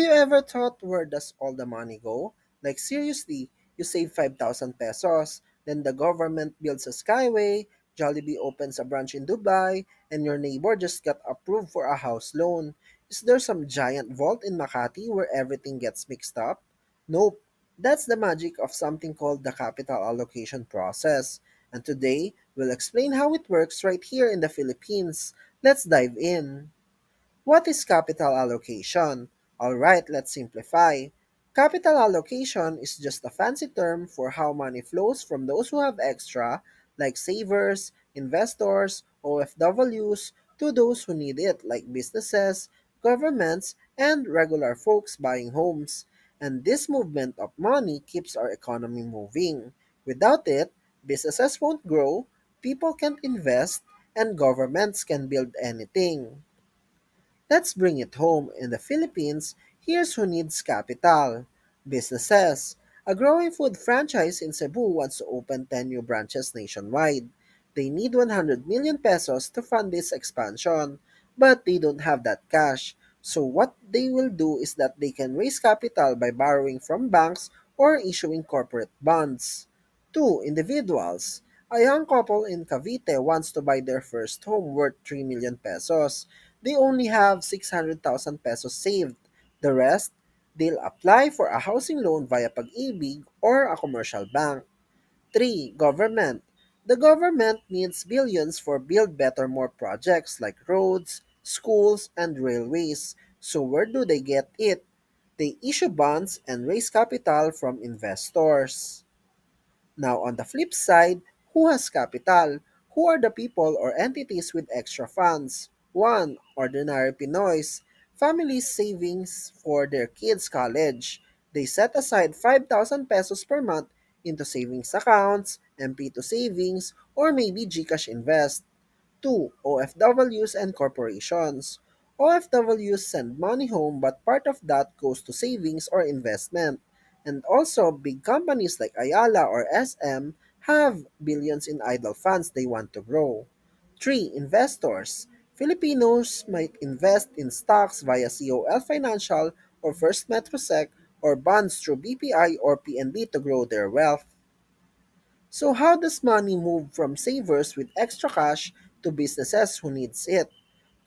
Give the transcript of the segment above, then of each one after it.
you ever thought where does all the money go? Like seriously, you save 5,000 pesos, then the government builds a skyway, Jollibee opens a branch in Dubai, and your neighbor just got approved for a house loan. Is there some giant vault in Makati where everything gets mixed up? Nope. That's the magic of something called the capital allocation process. And today, we'll explain how it works right here in the Philippines. Let's dive in. What is capital allocation? Alright, let's simplify. Capital allocation is just a fancy term for how money flows from those who have extra, like savers, investors, OFWs, to those who need it, like businesses, governments, and regular folks buying homes. And this movement of money keeps our economy moving. Without it, businesses won't grow, people can't invest, and governments can build anything. Let's bring it home. In the Philippines, here's who needs capital. Businesses. A growing food franchise in Cebu wants to open 10 new branches nationwide. They need 100 million pesos to fund this expansion, but they don't have that cash. So what they will do is that they can raise capital by borrowing from banks or issuing corporate bonds. 2. Individuals. A young couple in Cavite wants to buy their first home worth 3 million pesos. They only have 600,000 pesos saved. The rest, they'll apply for a housing loan via Pag-ibig or a commercial bank. 3. Government. The government needs billions for Build Better More projects like roads, schools, and railways. So where do they get it? They issue bonds and raise capital from investors. Now, on the flip side, who has capital? Who are the people or entities with extra funds? 1. Ordinary Pinoys. Families' savings for their kids' college. They set aside 5,000 pesos per month into savings accounts, MP2 savings, or maybe GCash Invest. 2. OFWs and corporations. OFWs send money home but part of that goes to savings or investment. And also, big companies like Ayala or SM have billions in idle funds they want to grow. 3. Investors. Filipinos might invest in stocks via COL Financial or First Metrosec or bonds through BPI or PNB to grow their wealth. So how does money move from savers with extra cash to businesses who needs it?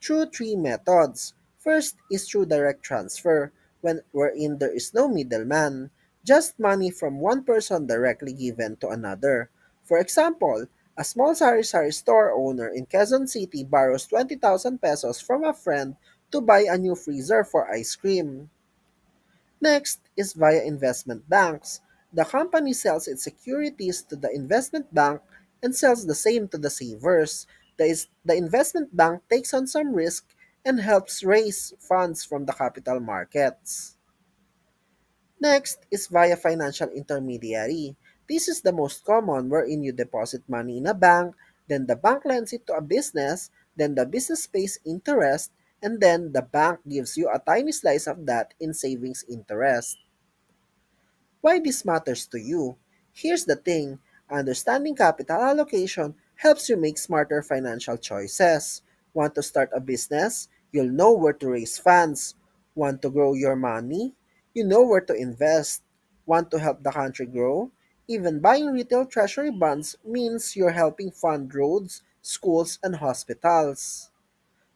Through three methods. First is through direct transfer, wherein there is no middleman, just money from one person directly given to another. For example, a small sari-sari store owner in Quezon City borrows 20,000 pesos from a friend to buy a new freezer for ice cream. Next is via investment banks. The company sells its securities to the investment bank and sells the same to the savers. The investment bank takes on some risk and helps raise funds from the capital markets. Next is via financial intermediary. This is the most common wherein you deposit money in a bank, then the bank lends it to a business, then the business pays interest, and then the bank gives you a tiny slice of that in savings interest. Why this matters to you? Here's the thing, understanding capital allocation helps you make smarter financial choices. Want to start a business? You'll know where to raise funds. Want to grow your money? You know where to invest. Want to help the country grow? Even buying retail treasury bonds means you're helping fund roads, schools, and hospitals.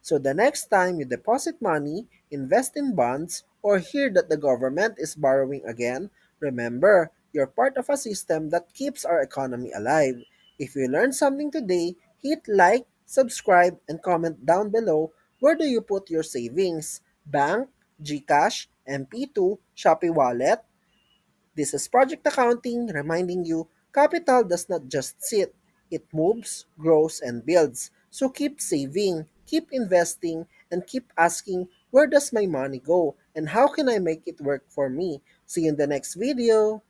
So the next time you deposit money, invest in bonds, or hear that the government is borrowing again, remember, you're part of a system that keeps our economy alive. If you learned something today, hit like, subscribe, and comment down below where do you put your savings? Bank, GCash, MP2, Shopee Wallet, this is Project Accounting reminding you capital does not just sit, it moves, grows, and builds. So keep saving, keep investing, and keep asking where does my money go and how can I make it work for me. See you in the next video.